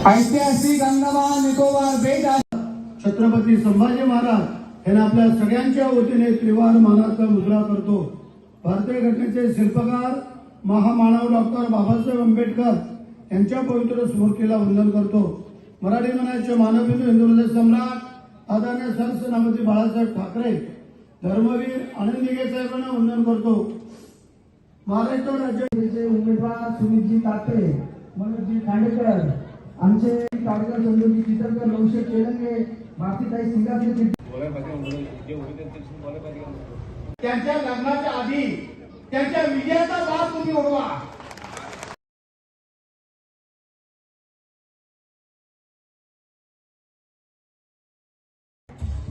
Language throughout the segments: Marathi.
ऐतिहासिक अंदमान निकोबार बेट छत्रपती संभाजी महाराज यांना आपल्या सगळ्यांच्या वतीने त्रिवार मानाचा मुजरा करतो। भारतीय घटनेचे शिल्पकार महामानव डॉक्टर बाबासाहेब आंबेडकर यांच्या पवित्र स्मृतीला वंदन करतो। मराठी मनाचे मानवबंधू हिंदू सम्राट आदरणीय सरसेनापती बाळासाहेब ठाकरे धर्मवीर आनंदीगे साहेबांना वंदन करतो। महाराष्ट्र राज्याचे उमेदवार सुमितजी तात्रे, मनोजजी खांडेकर, आमचे ताडकर चंद्रजी चितरकर, नौशेख तेलंगे, भारतीताई सिंगापूर त्यांच्या लग्नाच्या आधी त्यांच्या विजयाचा दाब तुम्ही उडवा।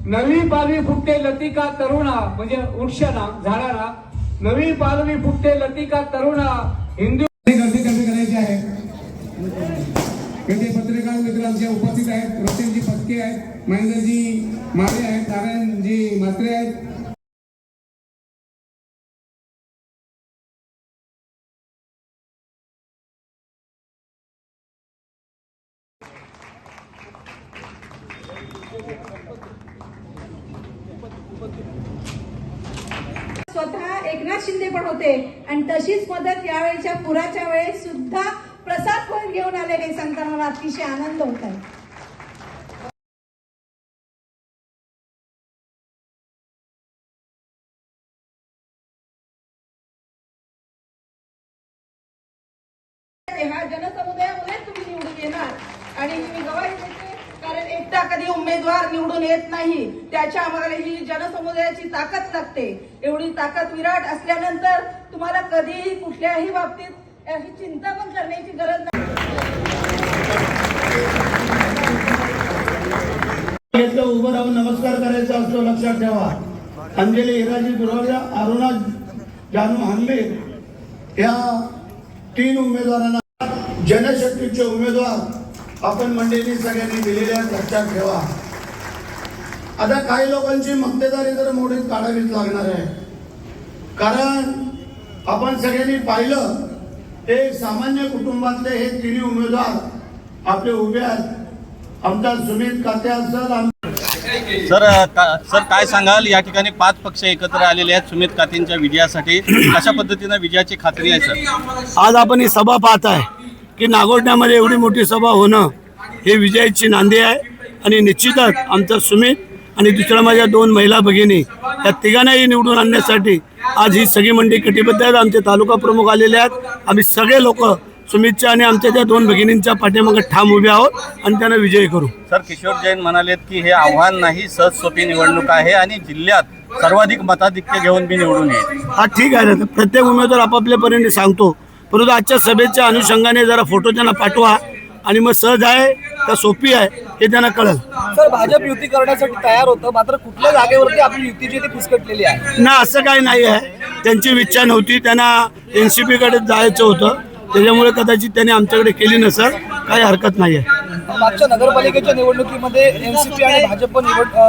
नवी पालवी फुटते लतिका तरुणा म्हणजे वृक्षाला झाडाला नवी पालवी फुटते लतिका तरुणा हिंदू गर्दी कमी करायची आहे। येथे पत्रकार मित्र आमच्या उपस्थित आहेत। रतनजी पत्के आहेत, महेंद्रजी मारे आहेत, नारायणजी म्हात्रे आहेत। स्वतः एकनाथ शिंदे पण होते आणि तशीच मदत यावेळेच्या पुराच्या वेळेस सुद्धा प्रसाद पण घेऊन आले हे सांगताना मला अतिशय आनंद होत आहे। हा जनसमुदायामुळे तुम्ही निवडून येणार आणि मी गवाही देते, कारण एकटा कधी उमेदवार निवडून येत नाही, त्याच्या आम्हाला ही जनसमुदायाची ताकद लागते। एवढी ताकद विराट असल्यानंतर तुम्हाला कधीही कुठल्याही बाबतीत ही चिंता पण करण्याची गरज नाही। उभं राहून नमस्कार करायचा असतो, लक्षात ठेवा। अंजली हिराजी दुर्वाजा, अरुणा जानू हांबे या 3 उमेदवारांना जनशक्तीचे उमेदवार आपण मंडळींनी सगळ्यांनी दिलेले आहेत, लक्षात ठेवा। आता काही लोकांची मक्तेदारी तर मोडीत काढावीच लागणार आहे, कारण आपण सगळ्यांनी पाहिलं एक सामान्य कुटुंबातले हे 3 उमेदवार आपले उभे आहेत। आमचा सुमित काते असेल। सर काय सांगाल, या ठिकाणी 5 पक्ष एकत्र आलेले आहेत सुमित कातेंच्या विजयासाठी, कशा पद्धतीने विजयाची खात्री आहे सर? आज आपण ही सभा पाहत आहे की नागोठण्यामध्ये एवढी मोठी सभा होणं हे विजयाची नांदी आहे आणि निश्चितच आमचा सुमित आणि दुसऱ्या माझ्या 2 महिला भगिनी या तिघांनाही निवडून आणण्यासाठी आज ही सगळी मंडळी कटिबद्ध आहेत। आमचे तालुका प्रमुख आलेले आहेत। आम्ही सगळे लोक सुमितच्या आणि आमच्या त्या 2 भगिनींच्या पाठीमागे ठाम उभे आहोत आणि त्यांना विजयी करू। सर, किशोर जैन म्हणालेत की हे आव्हान नाही, सहज सोपी निवडणूक आहे आणि जिल्ह्यात सर्वाधिक मताधिक्य घेऊन मी निवडून येईल। हा ठीक आहे ना, प्रत्येक उमेदवार आपापल्यापर्यंत सांगतो, परंतु आजच्या सभेच्या अनुषंगाने जरा फोटो त्यांना पाठवा आणि मग सहज आहे का सोपी आहे हे त्यांना कळेल। सर, भाजप युती करण्यासाठी तयार होतं, मात्र कुठल्या जागेवरती आपली युतीची ती फिसकटलेली आहे ना, असं काही नाही आहे। त्यांची इच्छा नव्हती, त्यांना NCP कडे जायचं होतं, त्याच्यामुळे कदाचित त्यांनी आमच्याकडे केली नसेल, काही हरकत नाही आहे। मागच्या नगरपालिकेच्या निवडणुकीमध्ये NCP आणि भाजप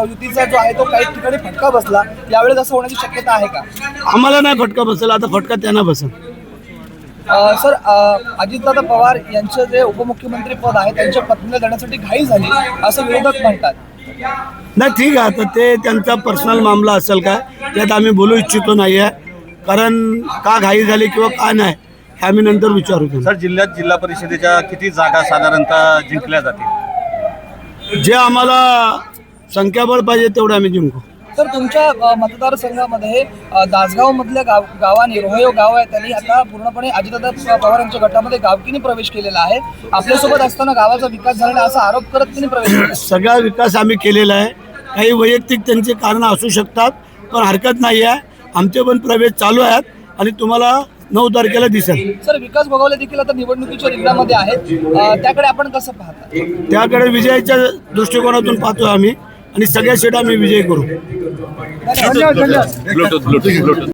युतीचा जो आहे तो काही ठिकाणी फटका बसला, यावेळेस असं होण्याची शक्यता आहे का? आम्हाला नाही फटका बसेल, आता फटका त्यांना बसेल। सर, अजितदादा पवार यांचं जे उपमुख्यमंत्री पद आहे त्यांच्या पत्नीला देण्यासाठी घाई झाली असं विरोधक म्हणतात। नाही, ठीक आहे, आता ते त्यांचा पर्सनल मामला असेल का, त्यात आम्ही बोलू इच्छितो नाही आहे, कारण का घाई झाली किंवा का नाही हे आम्ही नंतर विचारू। सर, जिल्ह्यात जिल्हा परिषदेच्या किती जागा साधारणतः जिंकल्या जातील? जे आम्हाला संख्याबळ पाहिजे तेवढं आम्ही जिंकू। तर तुमच्या मतदारसंघामध्ये दासगाव मधल्या गावाने रोहयो गाव आहे, त्यांनी आता पूर्णपणे अजितदादा पवार यांच्या गटामध्ये गावकीने प्रवेश केलेला आहे। आपल्यासोबत असताना गावाचा विकास झाला नाही असा आरोप करत त्यांनी प्रवेश केला। सगळा विकास आम्ही केलेला आहे, काही वैयक्तिक त्यांची कारण असू शकतात, पण हरकत नाही आहे। आमचे पण प्रवेश चालू आहेत आणि तुम्हाला 9 तारखेला दिसेल। सर, विकास भोगावले देखील आता निवडणुकीच्या रिंगणामध्ये आहेत, त्याकडे आपण कसं पाहता? त्याकडे विजयाच्या दृष्टिकोनातून पाहतो आम्ही आणि सगळ्या सीटा आम्ही विजयी करू। धन्यवाद।